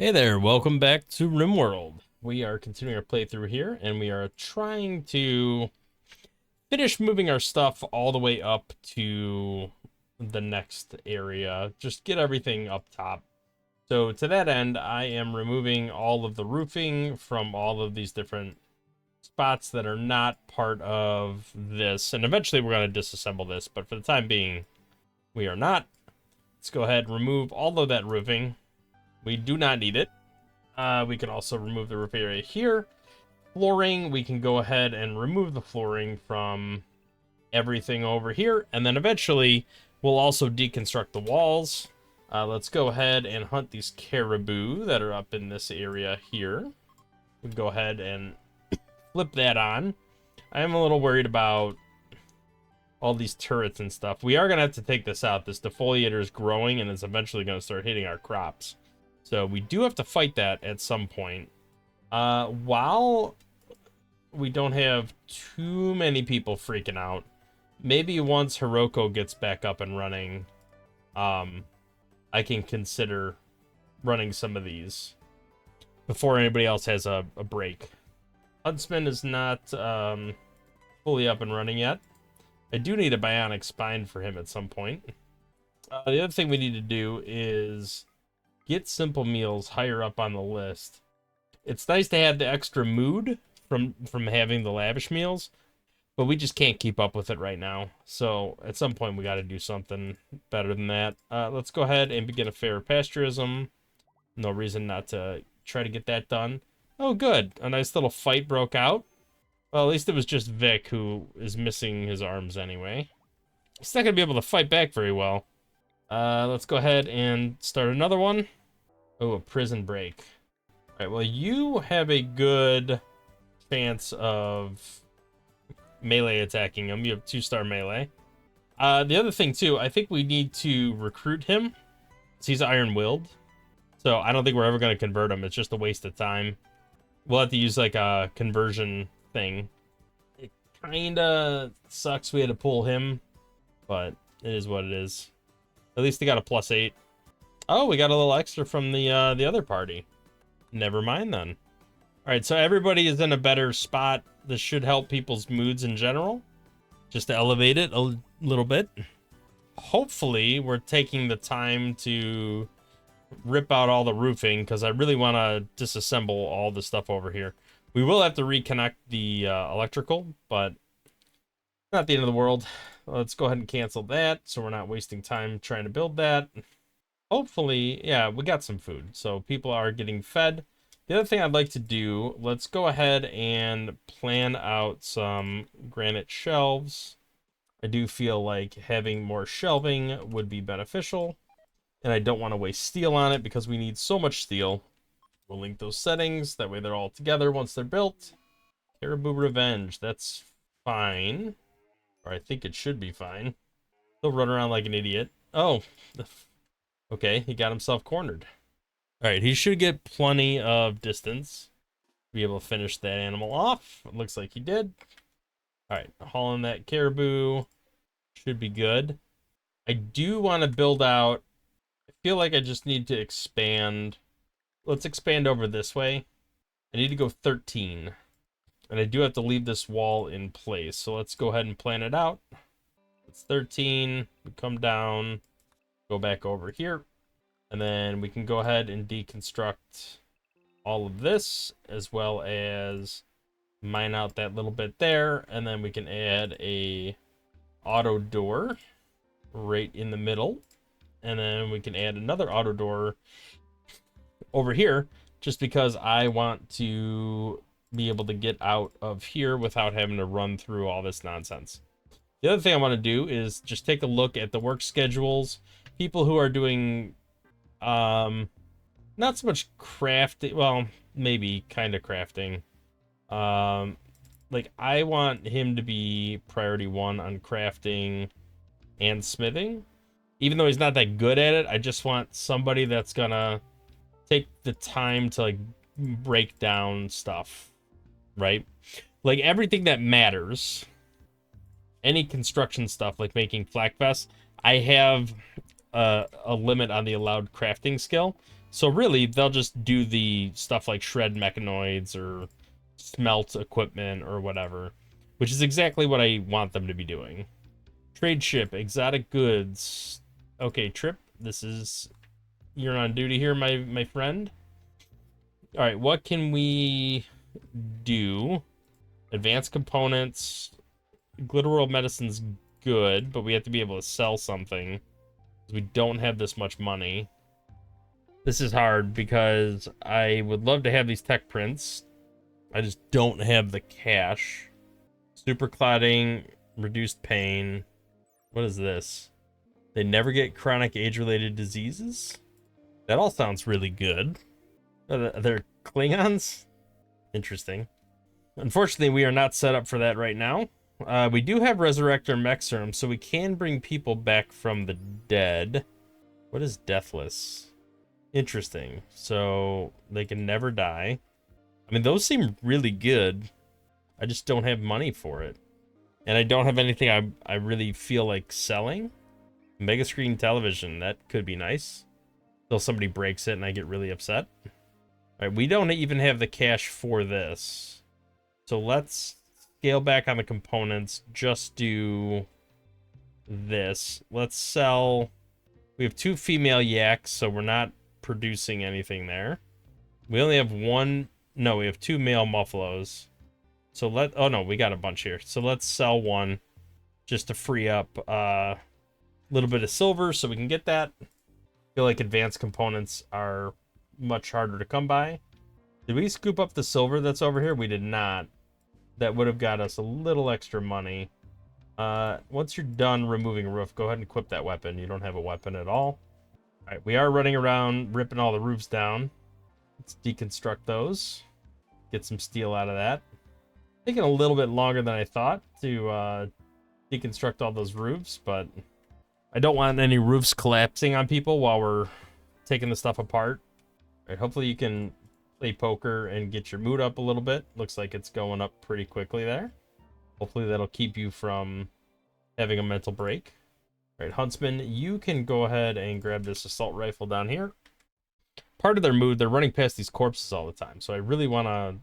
Hey there, welcome back to Rimworld. We are continuing our playthrough here, and we are trying to finish moving our stuff all the way up to the next area. Just get everything up top. So to that end, I am removing all of the roofing from all of these different spots that are not part of this. And eventually we're going to disassemble this, but for the time being, we are not. Let's go ahead and remove all of that roofing. We do not need it. We can also remove the roof area here. Flooring, we can go ahead and remove the flooring from everything over here. And then eventually, we'll also deconstruct the walls. Let's go ahead and hunt these caribou that are up in this area here. We can go ahead and flip that on. I am a little worried about all these turrets and stuff. We are going to have to take this out. This defoliator is growing, and it's eventually going to start hitting our crops. So we do have to fight that at some point. While we don't have too many people freaking out, maybe once Hiroko gets back up and running, I can consider running some of these before anybody else has a break. Huntsman is not fully up and running yet. I do need a bionic spine for him at some point. The other thing we need to do is get simple meals higher up on the list. It's nice to have the extra mood from having the lavish meals, but we just can't keep up with it right now. So at some point we got to do something better than that. Let's go ahead and begin a fair pasturism. No reason not to try to get that done. Oh, good. A nice little fight broke out. Well, at least it was just Vic, who is missing his arms anyway. He's not going to be able to fight back very well. Let's go ahead and start another one. Oh, a prison break. All right, well, you have a good chance of melee attacking him. You have 2-star melee. The other thing, too, I think we need to recruit him. He's iron-willed. So I don't think we're ever going to convert him. It's just a waste of time. We'll have to use, like, a conversion thing. It kind of sucks we had to pull him, but it is what it is. At least he got a +8. Oh, we got a little extra from the other party. Never mind then. All right, so everybody is in a better spot. This should help people's moods in general, just to elevate it a little bit. Hopefully, we're taking the time to rip out all the roofing, because I really want to disassemble all the stuff over here. We will have to reconnect the electrical, but not the end of the world. Let's go ahead and cancel that, so we're not wasting time trying to build that. Hopefully, yeah, we got some food, so people are getting fed. The other thing I'd like to do, let's go ahead and plan out some granite shelves. I do feel like having more shelving would be beneficial, and I don't want to waste steel on it because we need so much steel. We'll link those settings, that way they're all together once they're built. Caribou Revenge, that's fine. Or I think it should be fine. He'll run around like an idiot. Oh, okay, he got himself cornered. All right, he should get plenty of distance to be able to finish that animal off. It looks like he did. All right, hauling that caribou should be good. I do want to build out. I feel like I just need to expand. Let's expand over this way. I need to go 13. And I do have to leave this wall in place. So let's go ahead and plan it out. It's 13. We come down. Go back over here. And then we can go ahead and deconstruct all of this, as well as mine out that little bit there. And then we can add a auto door right in the middle. And then we can add another auto door over here, just because I want to be able to get out of here without having to run through all this nonsense. The other thing I want to do is just take a look at the work schedules. People who are doing not so much crafting, well, maybe kind of crafting. Like, I want him to be priority 1 on crafting and smithing. Even though he's not that good at it, I just want somebody that's gonna take the time to, like, break down stuff, right? Like, everything that matters, any construction stuff, like making flak vests, I have a limit on the allowed crafting skill. So really, they'll just do the stuff like shred mechanoids or smelt equipment or whatever, which is exactly what I want them to be doing. Trade ship, exotic goods. Okay, Trip, this is... You're on duty here, my friend. All right, what can we do? Advanced components. Glitter World Medicine's good, but we have to be able to sell something. We don't have this much money. This is hard because I would love to have these tech prints. I just don't have the cash. Super cladding, reduced pain. What is this? They never get chronic age-related diseases? That all sounds really good. They're Klingons? Interesting. Unfortunately, we are not set up for that right now. We do have Resurrector Mech Serum, so we can bring people back from the dead. What is Deathless? Interesting. So they can never die. I mean, those seem really good. I just don't have money for it. And I don't have anything I really feel like selling. Mega screen television, that could be nice. Until somebody breaks it and I get really upset. All right, we don't even have the cash for this. So let's scale back on the components. Just do this. Let's sell... We have 2 female yaks, so we're not producing anything there. We only have 1... No, we have 2 male muffaloes. So oh no, we got a bunch here. So let's sell 1 just to free up a little bit of silver so we can get that. I feel like advanced components are much harder to come by. Did we scoop up the silver that's over here? We did not. That would have got us a little extra money. Once you're done removing roof, go ahead and equip that weapon. You don't have a weapon at all. All right, we are running around ripping all the roofs down. Let's deconstruct those. Get some steel out of that. Taking a little bit longer than I thought to deconstruct all those roofs, but I don't want any roofs collapsing on people while we're taking the stuff apart. All right, hopefully you can play poker and get your mood up a little bit. Looks like it's going up pretty quickly there. Hopefully that'll keep you from having a mental break. All right, Huntsman, you can go ahead and grab this assault rifle down here. Part of their mood, they're running past these corpses all the time, so I really want to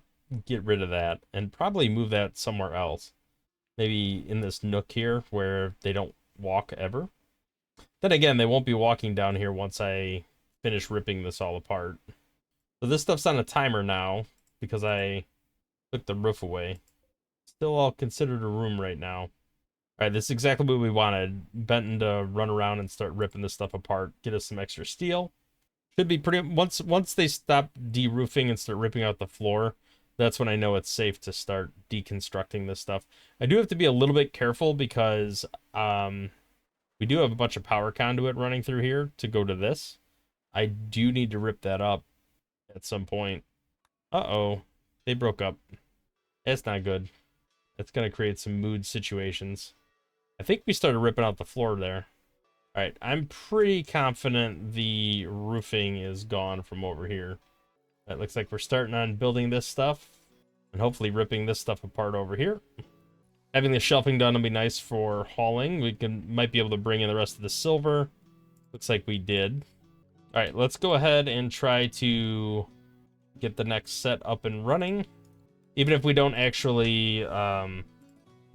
get rid of that and probably move that somewhere else. Maybe in this nook here where they don't walk ever. Then again, they won't be walking down here once I finish ripping this all apart. So this stuff's on a timer now because I took the roof away. Still all considered a room right now. All right, this is exactly what we wanted. Benton to run around and start ripping this stuff apart, get us some extra steel. Should be pretty... Once they stop de-roofing and start ripping out the floor, that's when I know it's safe to start deconstructing this stuff. I do have to be a little bit careful because we do have a bunch of power conduit running through here to go to this. I do need to rip that up at some point. Uh-oh. They broke up. That's not good. That's going to create some mood situations. I think we started ripping out the floor there. All right, I'm pretty confident the roofing is gone from over here. That looks like we're starting on building this stuff and hopefully ripping this stuff apart over here. Having the shelving done will be nice for hauling. We might be able to bring in the rest of the silver. Looks like we did. All right, let's go ahead and try to get the next set up and running. Even if we don't actually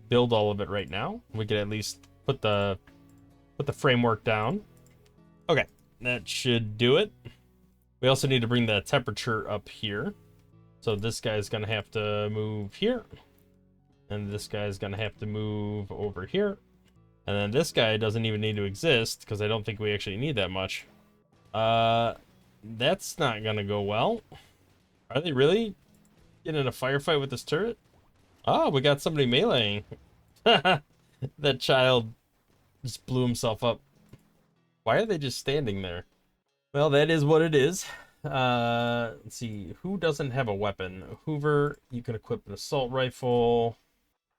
build all of it right now, we could at least put the framework down. Okay, that should do it. We also need to bring the temperature up here. So this guy's gonna have to move here. And this guy's gonna have to move over here. And then this guy doesn't even need to exist because I don't think we actually need that much. That's not gonna go well. Are they really getting in a firefight with this turret? Oh, we got somebody meleeing. That child just blew himself up. Why are they just standing there? Well, that is what it is. Let's see. Who doesn't have a weapon? Hoover, you can equip an assault rifle.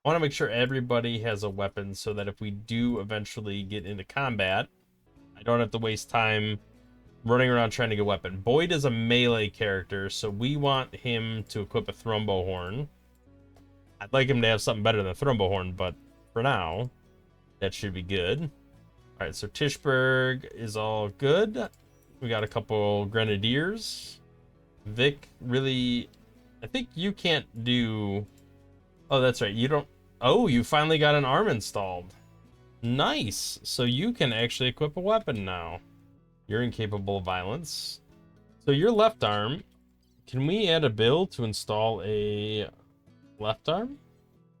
I want to make sure everybody has a weapon so that if we do eventually get into combat, I don't have to waste time running around trying to get a weapon. Boyd is a melee character, so we want him to equip a thrombo horn. I'd like him to have something better than a thrombo horn, but for now, that should be good. All right, so Tishberg is all good. We got a couple grenadiers. Vic, really, I think you can't do... Oh, that's right. You don't... Oh, you finally got an arm installed. Nice. So you can actually equip a weapon now. You're incapable of violence. So your left arm, can we add a build to install a left arm?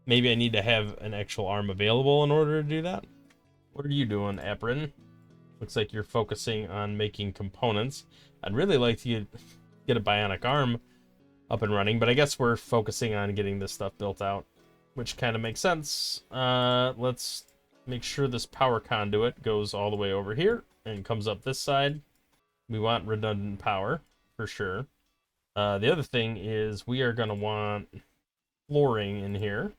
Maybe I need to have an actual arm available in order to do that. What are you doing, Apron? Looks like you're focusing on making components. I'd really like to get a bionic arm up and running, but I guess we're focusing on getting this stuff built out, which kind of makes sense. Let's make sure this power conduit goes all the way over here and comes up this side. We want redundant power for sure. The other thing is we are going to want flooring in here.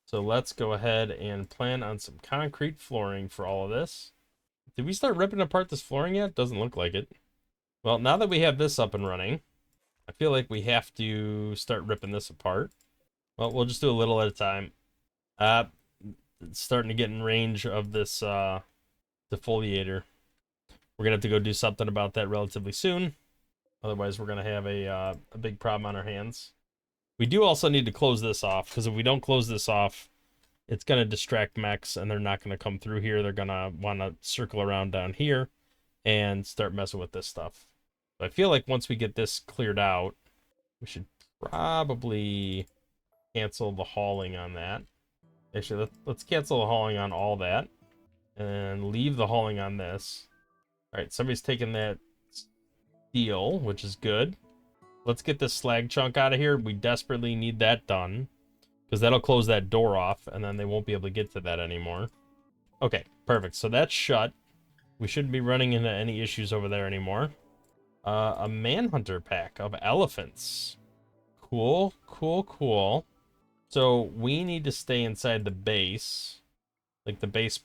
So let's go ahead and plan on some concrete flooring for all of this. Did we start ripping apart this flooring yet? Doesn't look like it. Well, now that we have this up and running, I feel like we have to start ripping this apart. Well, we'll just do a little at a time. It's starting to get in range of this defoliator. We're gonna have to go do something about that relatively soon. Otherwise, we're gonna have a big problem on our hands. We do also need to close this off, because if we don't close this off, it's gonna distract mechs, and they're not gonna come through here. They're gonna want to circle around down here and start messing with this stuff. So I feel like once we get this cleared out, we should probably cancel the hauling on that. Actually, let's cancel the hauling on all that and leave the hauling on this. All right, somebody's taking that steel, which is good. Let's get this slag chunk out of here. We desperately need that done because that'll close that door off and then they won't be able to get to that anymore. Okay, perfect. So that's shut. We shouldn't be running into any issues over there anymore. A manhunter pack of elephants. Cool, cool, cool. So we need to stay inside the base. Like the base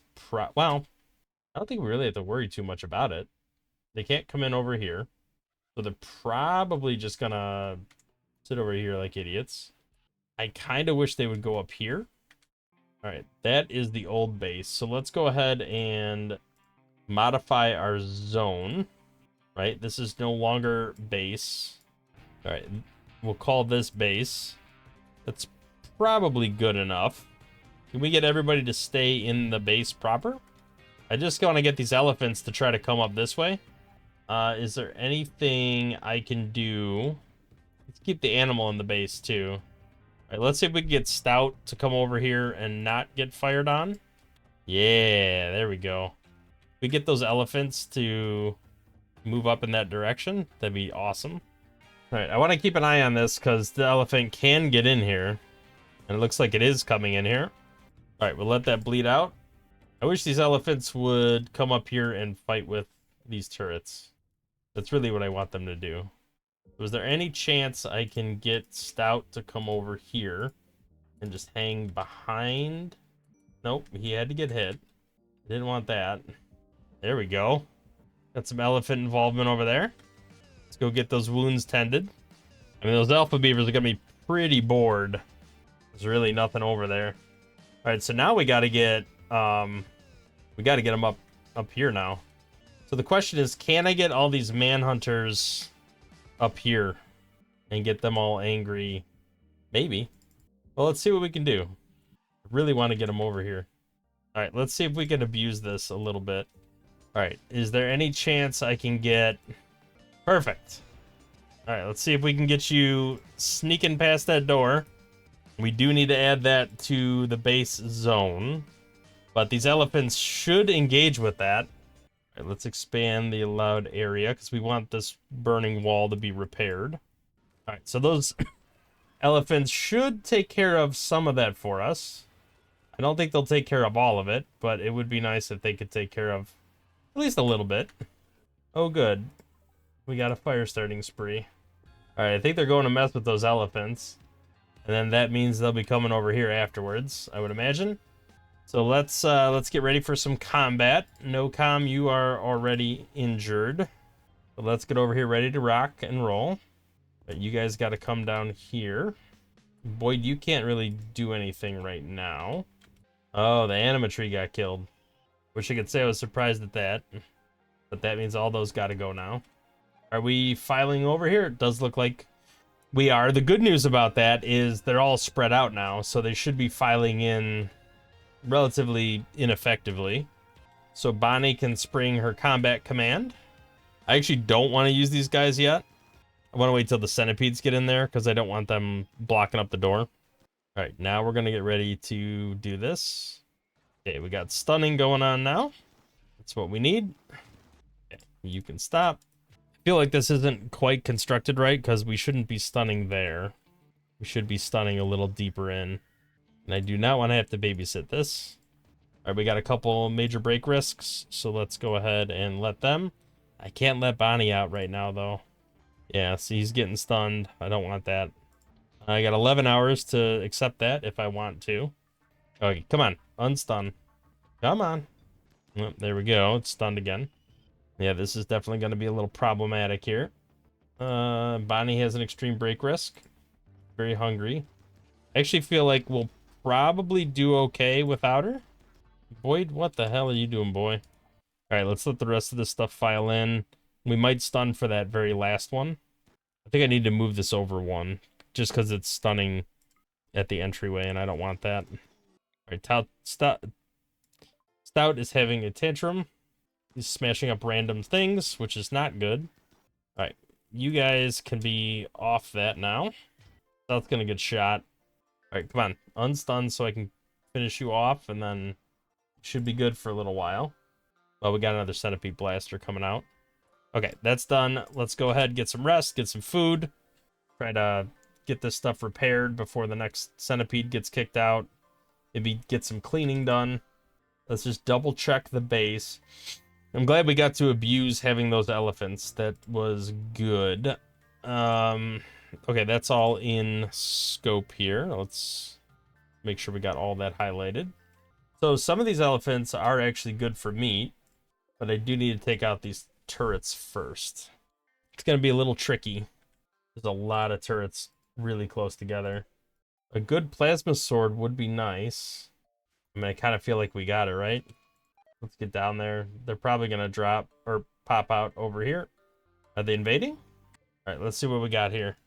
well, I don't think we really have to worry too much about it. They can't come in over here. So they're probably just gonna sit over here like idiots. I kind of wish they would go up here. All right, that is the old base. So let's go ahead and modify our zone. Right, this is no longer base. All right, we'll call this base. That's probably good enough. Can we get everybody to stay in the base proper? I just want to get these elephants to try to come up this way. Is there anything I can do? Let's keep the animal in the base too. All right, let's see if we can get Stout to come over here and not get fired on. Yeah, there we go. If we get those elephants to move up in that direction, that'd be awesome. All right, I want to keep an eye on this because the elephant can get in here. And it looks like it is coming in here. All right, we'll let that bleed out. I wish these elephants would come up here and fight with these turrets. That's really what I want them to do. Was there any chance I can get Stout to come over here and just hang behind? Nope, he had to get hit. Didn't want that. There we go. Got some elephant involvement over there. Let's go get those wounds tended. I mean, those alpha beavers are gonna be pretty bored. There's really nothing over there. All right, so now we got to get them up here now. So the question is, can I get all these manhunters up here and get them all angry? Maybe. Well, let's see what we can do. I really want to get them over here. All right, let's see if we can abuse this a little bit. All right, is there any chance I can get... Perfect. All right, let's see if we can get you sneaking past that door. We do need to add that to the base zone. But these elephants should engage with that. All right, let's expand the allowed area because we want this burning wall to be repaired. All right, so those elephants should take care of some of that for us. I don't think they'll take care of all of it, but it would be nice if they could take care of at least a little bit. Oh, good. We got a fire starting spree. All right, I think they're going to mess with those elephants. And then that means they'll be coming over here afterwards, I would imagine. So let's get ready for some combat. No com, you are already injured. So let's get over here ready to rock and roll. But you guys got to come down here. Boyd, you can't really do anything right now. Oh, the animatree got killed. Wish I could say I was surprised at that. But that means all those got to go now. Are we filing over here? It does look like we are. The good news about that is they're all spread out now, so they should be filing in relatively ineffectively. So Bonnie can spring her combat command. I actually don't want to use these guys yet. I want to wait till the centipedes get in there because I don't want them blocking up the door. All right, now we're going to get ready to do this. Okay, we got stunning going on now. That's what we need. Okay, you can stop. I feel like this isn't quite constructed right because we shouldn't be stunning there. We should be stunning a little deeper in. And I do not want to have to babysit this. All right, we got a couple major break risks, so let's go ahead and let them. I can't let Bonnie out right now, though. Yeah, see, he's getting stunned. I don't want that. I got 11 hours to accept that if I want to. Okay, come on. Unstun. Come on. Oh, there we go. It's stunned again. Yeah, this is definitely going to be a little problematic here. Bonnie has an extreme break risk. Very hungry. I actually feel like we'll probably do okay without her. Boyd, what the hell are you doing, boy? All right, let's let the rest of this stuff file in. We might stun for that very last one. I think I need to move this over one, just because it's stunning at the entryway, and I don't want that. All right, Stout is having a tantrum. He's smashing up random things, which is not good. All right, you guys can be off that now. Stout's gonna get shot. All right, come on, unstun so I can finish you off, and then should be good for a little while. Well, we got another centipede blaster coming out. Okay, that's done. Let's go ahead, get some rest, get some food. Try to get this stuff repaired before the next centipede gets kicked out. Maybe get some cleaning done. Let's just double check the base. I'm glad we got to abuse having those elephants. That was good. Okay, that's all in scope here. Let's make sure we got all that highlighted. So some of these elephants are actually good for meat, but I do need to take out these turrets first. It's going to be a little tricky. There's a lot of turrets really close together. A good plasma sword would be nice. I mean, I kind of feel like we got it, right? Let's get down there. They're probably going to drop or pop out over here. Are they invading? All right, let's see what we got here.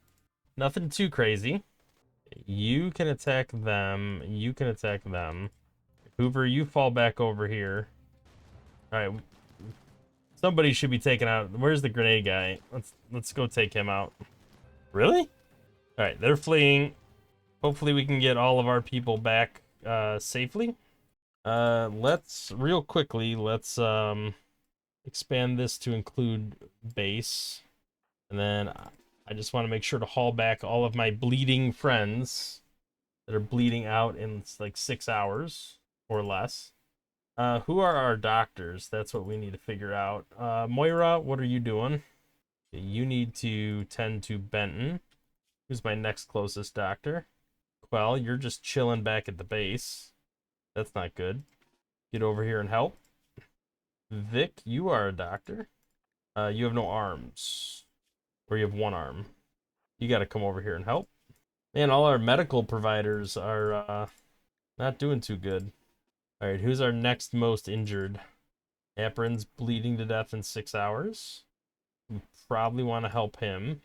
Nothing too crazy. You can attack them. You can attack them. Hoover, you fall back over here. All right. Somebody should be taken out. Where's the grenade guy? Let's go take him out. Really? All right, they're fleeing. Hopefully we can get all of our people back safely. Let's real quickly, let's expand this to include base. And then I just want to make sure to haul back all of my bleeding friends that are bleeding out in like 6 hours or less. Who are our doctors? That's what we need to figure out. Moira, what are you doing? You need to tend to Benton. Who's my next closest doctor? Quell, you're just chilling back at the base. That's not good. Get over here and help. Vic, you are a doctor. You have no arms. Or you have one arm. You got to come over here and help. Man, all our medical providers are not doing too good. All right, who's our next most injured? Apron's bleeding to death in 6 hours. We probably want to help him.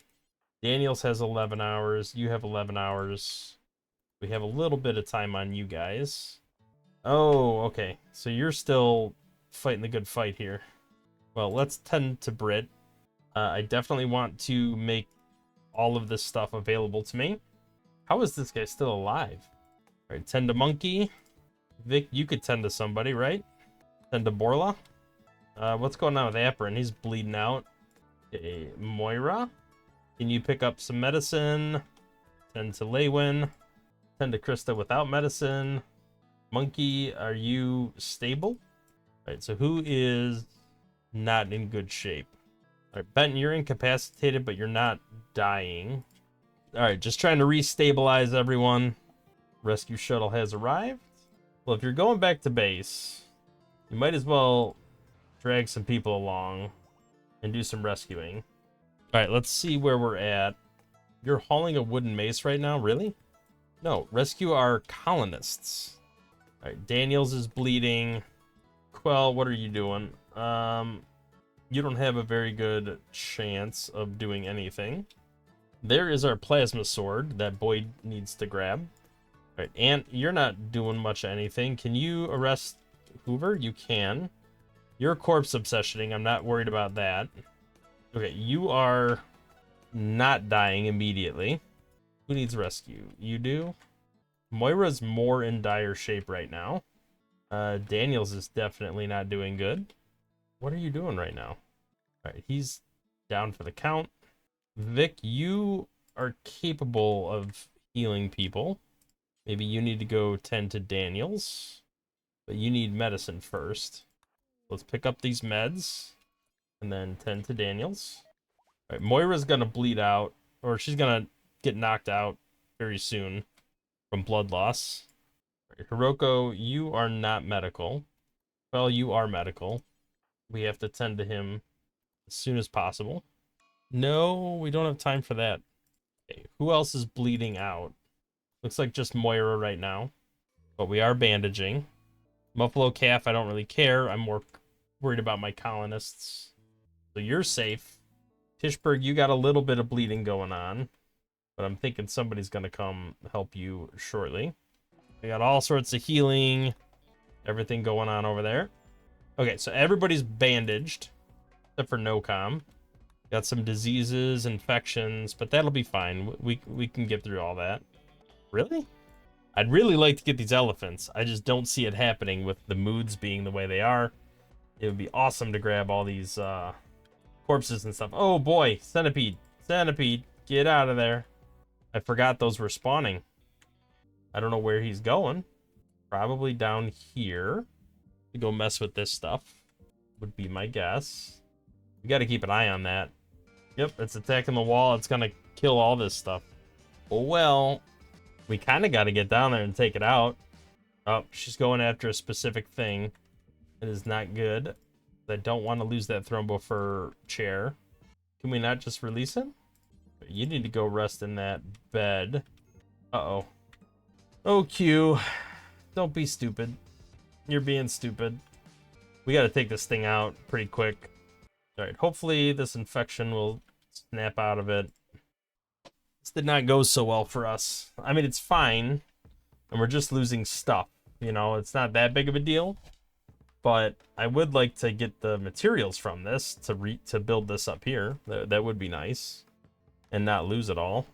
Daniels has 11 hours. You have 11 hours. We have a little bit of time on you guys. Oh, okay. So you're still fighting the good fight here. Well, let's tend to Brit. I definitely want to make all of this stuff available to me. How is this guy still alive? All right, tend to Monkey. Vic, you could tend to somebody, right? Tend to Borla. What's going on with Apron? He's bleeding out. Okay, Moira, can you pick up some medicine? Tend to Leywin. Tend to Krista without medicine. Monkey, are you stable? All right, so who is not in good shape? All right, Benton, you're incapacitated, but you're not dying. All right, just trying to restabilize everyone. Rescue shuttle has arrived. Well, if you're going back to base, you might as well drag some people along and do some rescuing. All right, let's see where we're at. You're hauling a wooden mace right now, really? No, rescue our colonists. All right, Daniels is bleeding. Quell, what are you doing? You don't have a very good chance of doing anything. There is our plasma sword that Boyd needs to grab. All right, Ant, you're not doing much of anything. Can you arrest Hoover? You can. You're corpse obsessioning. I'm not worried about that. Okay, you are not dying immediately. Who needs rescue? You do? Moira's more in dire shape right now. Daniels is definitely not doing good. What are you doing right now? All right, he's down for the count. Vic, you are capable of healing people. Maybe you need to go tend to Daniels. But you need medicine first. Let's pick up these meds. And then tend to Daniels. All right, Moira's gonna bleed out. Or she's gonna get knocked out very soon from blood loss. All right, Hiroko, you are not medical. Well, you are medical. We have to tend to him as soon as possible. No, we don't have time for that. Okay, who else is bleeding out? Looks like just Moira right now. But we are bandaging. Muffalo Calf, I don't really care. I'm more worried about my colonists. So you're safe. Tishberg, you got a little bit of bleeding going on. But I'm thinking somebody's going to come help you shortly. We got all sorts of healing. Everything going on over there. Okay, so everybody's bandaged. Except for NOCOM. Got some diseases, infections, but that'll be fine. We can get through all that. Really? I'd really like to get these elephants. I just don't see it happening with the moods being the way they are. It would be awesome to grab all these corpses and stuff. Oh boy, centipede. Centipede, get out of there. I forgot those were spawning. I don't know where he's going. Probably down here to go mess with this stuff would be my guess. We got to keep an eye on that. Yep, it's attacking the wall. It's going to kill all this stuff. Well, we kind of got to get down there and take it out. Oh, she's going after a specific thing. It is not good. I don't want to lose that Thrombo for chair. Can we not just release him? You need to go rest in that bed. Uh-oh. Oh, Q. Don't be stupid. You're being stupid. We got to take this thing out pretty quick. All right, hopefully this infection will snap out of it. This did not go so well for us. I mean, it's fine, and we're just losing stuff. You know, it's not that big of a deal. But I would like to get the materials from this to build this up here. That would be nice, and not lose it all.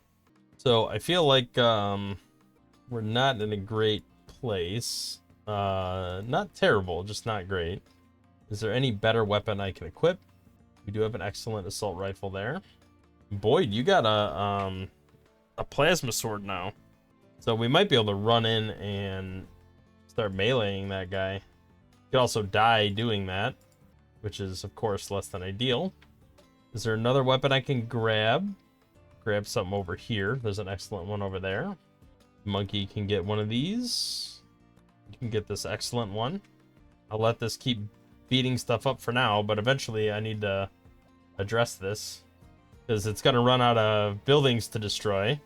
So I feel like we're not in a great place. Not terrible, just not great. Is there any better weapon I can equip? We do have an excellent assault rifle there. Boyd, you got a plasma sword now. So we might be able to run in and start meleeing that guy. You could also die doing that, which is, of course, less than ideal. Is there another weapon I can grab? Grab something over here. There's an excellent one over there. Monkey can get one of these. You can get this excellent one. I'll let this keep beating stuff up for now, but eventually I need to address this because it's going to run out of buildings to destroy,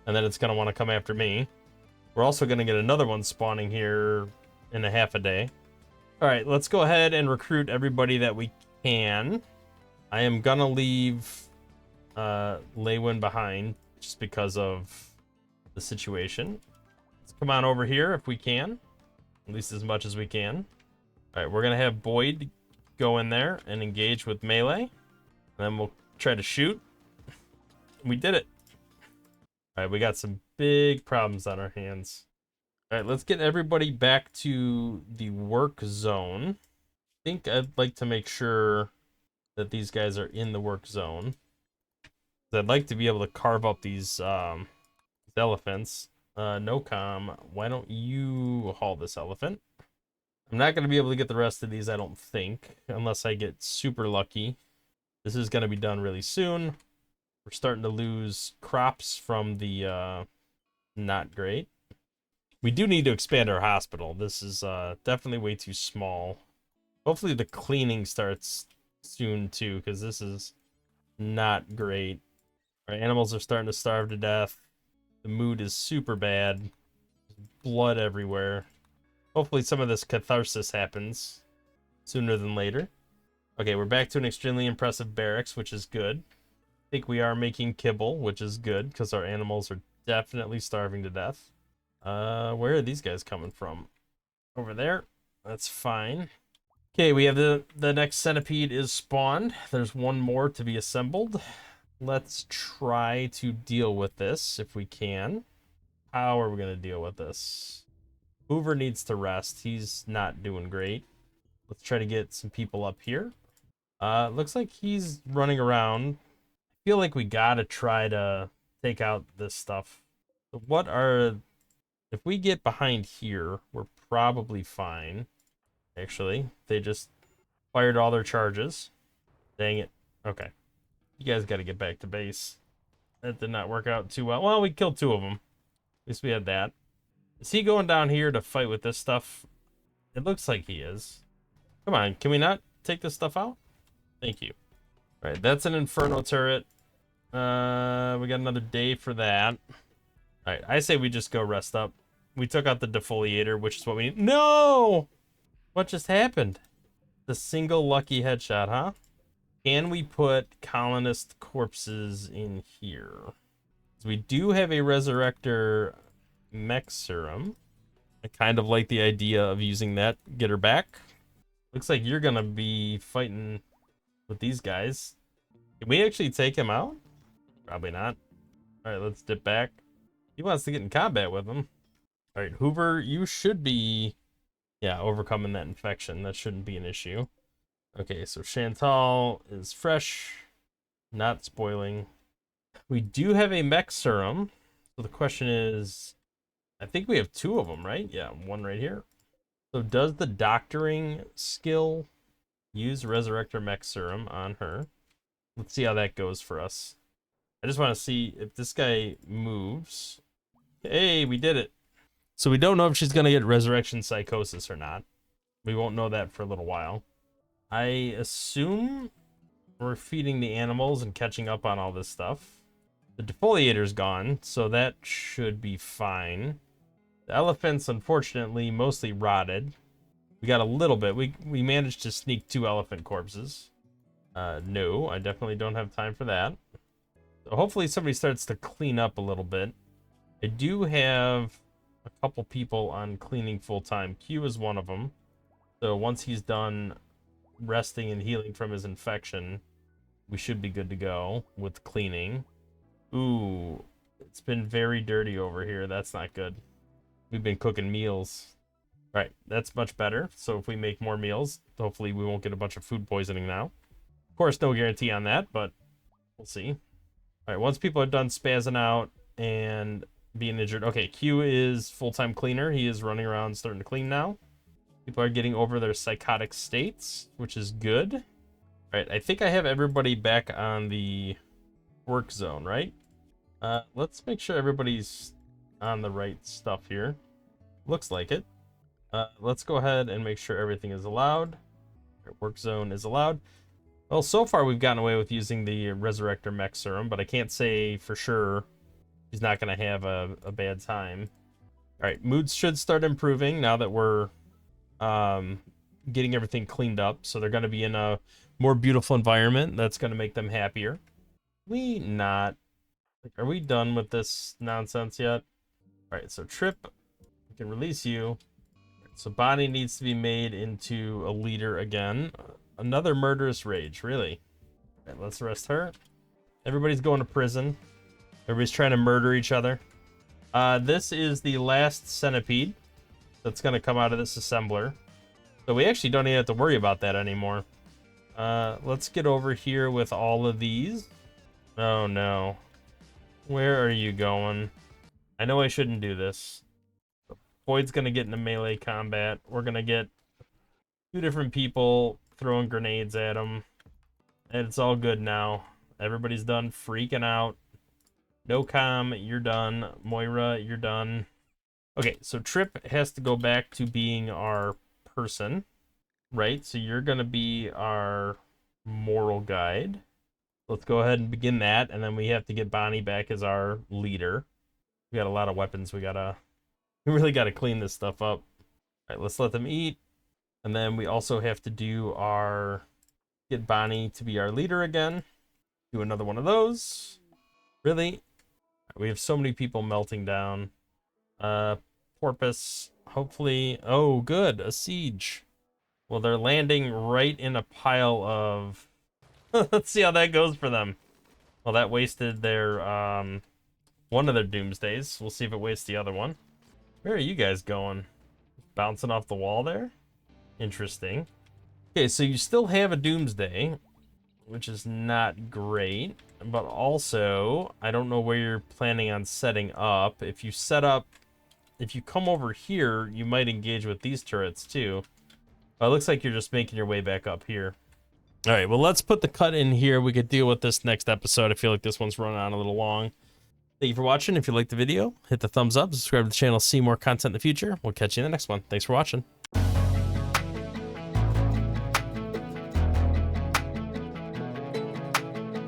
and then it's going to want to come after me. We're also going to get another one spawning here in a half a day. All right, let's go ahead and recruit everybody that we can. I am going to leave Leywin behind just because of the situation. Let's come on over here if we can, at least as much as we can. All right, we're going to have Boyd go in there and engage with melee. And then we'll try to shoot. We did it. All right, we got some big problems on our hands. All right, let's get everybody back to the work zone. I think I'd like to make sure that these guys are in the work zone. I'd like to be able to carve up these elephants. NOCOM, why don't you haul this elephant? I'm not going to be able to get the rest of these, I don't think, unless I get super lucky. This is going to be done really soon. We're starting to lose crops from the not great. We do need to expand our hospital. This is definitely way too small. Hopefully the cleaning starts soon too, because this is not great. Our animals are starting to starve to death. The mood is super bad. Blood everywhere. Hopefully some of this catharsis happens sooner than later. Okay, we're back to an extremely impressive barracks, which is good. I think we are making kibble, which is good, because our animals are definitely starving to death. Where are these guys coming from? Over there. That's fine. Okay, we have the next centipede is spawned. There's one more to be assembled. Let's try to deal with this if we can. How are we going to deal with this? Hoover needs to rest. He's not doing great. Let's try to get some people up here. Looks like he's running around. I feel like we gotta try to take out this stuff. What are... If we get behind here, we're probably fine. Actually, they just fired all their charges. Dang it. Okay. You guys gotta get back to base. That did not work out too well. Well, we killed two of them. At least we had that. Is he going down here to fight with this stuff? It looks like he is. Come on, can we not take this stuff out? Thank you. All right, that's an Inferno turret. We got another day for that. All right, I say we just go rest up. We took out the defoliator, which is what we need. No! What just happened? The single lucky headshot, huh? Can we put colonist corpses in here? So we do have a resurrector mech serum. I kind of like the idea of using that. Get her back. Looks like you're gonna be fighting with these guys. Can we actually take him out? Probably not. All right, let's dip back. He wants to get in combat with him. All right, Hoover, you should be, yeah, overcoming that infection. That shouldn't be an issue. Okay, so Chantal is fresh, not spoiling. We do have a mech serum. So the question is, I think we have two of them, right? Yeah, one right here. So does the doctoring skill use Resurrector mech serum on her? Let's see how that goes for us. I just want to see if this guy moves. Hey, we did it. So we don't know if she's going to get resurrection psychosis or not. We won't know that for a little while. I assume we're feeding the animals and catching up on all this stuff. The defoliator's gone, so that should be fine. The elephants, unfortunately, mostly rotted. We got a little bit. We managed to sneak 2 elephant corpses. No, I definitely don't have time for that. So hopefully somebody starts to clean up a little bit. I do have a couple people on cleaning full-time. Q is one of them. So once he's done resting and healing from his infection, we should be good to go with cleaning. Ooh, it's been very dirty over here. That's not good. We've been cooking meals. All right, that's much better. So if we make more meals, hopefully we won't get a bunch of food poisoning now. Of course, no guarantee on that, but we'll see. All right, once people are done spazzing out and being injured. Okay, Q is full-time cleaner. He is running around starting to clean now. People are getting over their psychotic states, which is good. All right, I think I have everybody back on the work zone, right? Let's make sure everybody's on the right stuff here. Looks like it. Let's go ahead and make sure everything is allowed. Work zone is allowed. Well, so far we've gotten away with using the Resurrector mech serum, but I can't say for sure he's not going to have a bad time. All right, moods should start improving now that we're getting everything cleaned up. So they're going to be in a more beautiful environment. That's going to make them happier. We not... Like, are we done with this nonsense yet? All right, so Trip, we can release you. So Bonnie needs to be made into a leader again. Another murderous rage, really. All right, let's arrest her. Everybody's going to prison. Everybody's trying to murder each other. This is the last centipede that's going to come out of this assembler. So we actually don't even have to worry about that anymore. Let's get over here with all of these. Oh, no. Where are you going? I know I shouldn't do this. Boyd's going to get into melee combat. We're going to get 2 different people throwing grenades at him. And it's all good now. Everybody's done freaking out. No com, you're done. Moira, you're done. Okay, so Trip has to go back to being our person, right? So you're going to be our moral guide. Let's go ahead and begin that, and then we have to get Bonnie back as our leader. We got a lot of weapons. We really gotta clean this stuff up. All right, let's let them eat. And then we also have to do our Get Bonnie to be our leader again. Do another one of those. Really? We have so many people melting down. Porpoise, hopefully. Oh, good. A siege. Well, they're landing right in a pile of... Let's see how that goes for them. Well, that wasted their, one of their doomsdays. We'll see if it wastes the other one. Where are you guys going? Bouncing off the wall there? Interesting. Okay, so you still have a doomsday, which is not great. But also, I don't know where you're planning on setting up. If you set up... If you come over here, you might engage with these turrets too. But it looks like you're just making your way back up here. All right, well, let's put the cut in here. We could deal with this next episode. I feel like this one's running on a little long. Thank you for watching. If you liked the video, hit the thumbs up, subscribe to the channel, see more content in the future. We'll catch you in the next one. Thanks for watching.